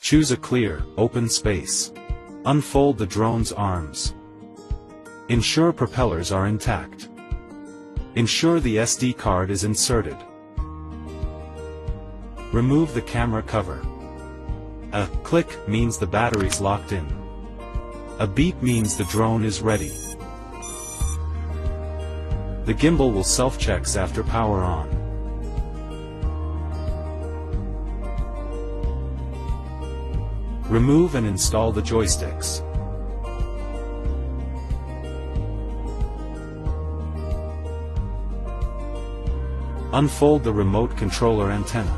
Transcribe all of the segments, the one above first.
Choose a clear, open space. Unfold the drone's arms. Ensure propellers are intact. Ensure the SD card is inserted. Remove the camera cover. A click means the battery's locked in. A beep means the drone is ready. The gimbal will self-checks after power on. Remove and install the joysticks. Unfold the remote controller antenna.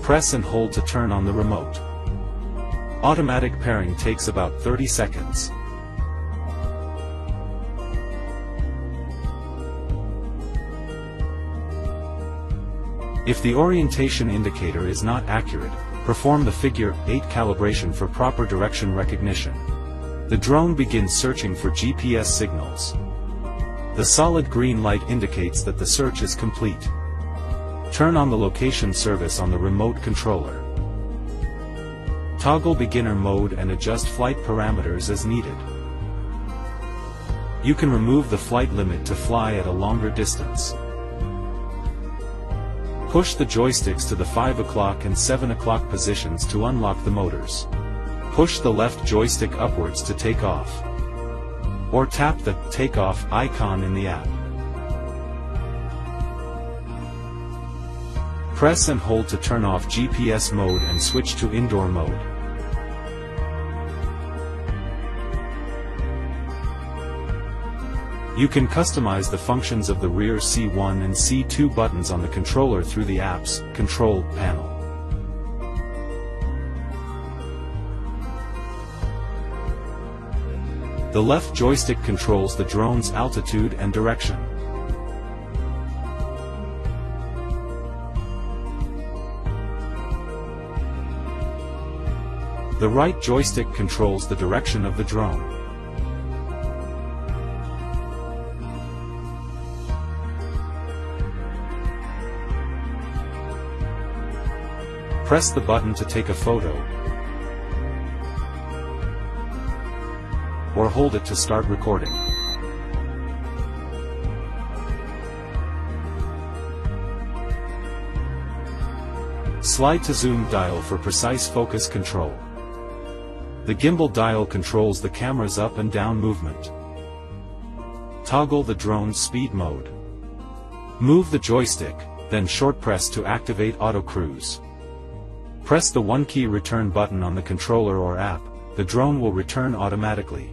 Press and hold to turn on the remote. Automatic pairing takes about 30 seconds. If the orientation indicator is not accurate, perform the figure 8 calibration for proper direction recognition. The drone begins searching for GPS signals. The solid green light indicates that the search is complete. Turn on the location service on the remote controller. Toggle beginner mode and adjust flight parameters as needed. You can remove the flight limit to fly at a longer distance. Push the joysticks to the 5 o'clock and 7 o'clock positions to unlock the motors. Push the left joystick upwards to take off. Or tap the takeoff icon in the app. Press and hold to turn off GPS mode and switch to indoor mode. You can customize the functions of the rear C1 and C2 buttons on the controller through the app's control panel. The left joystick controls the drone's altitude and direction. The right joystick controls the direction of the drone. Press the button to take a photo, or hold it to start recording. Slide to zoom dial for precise focus control. The gimbal dial controls the camera's up and down movement. Toggle the drone's speed mode. Move the joystick, then short press to activate auto cruise. Press the one-key return button on the controller or app, the drone will return automatically.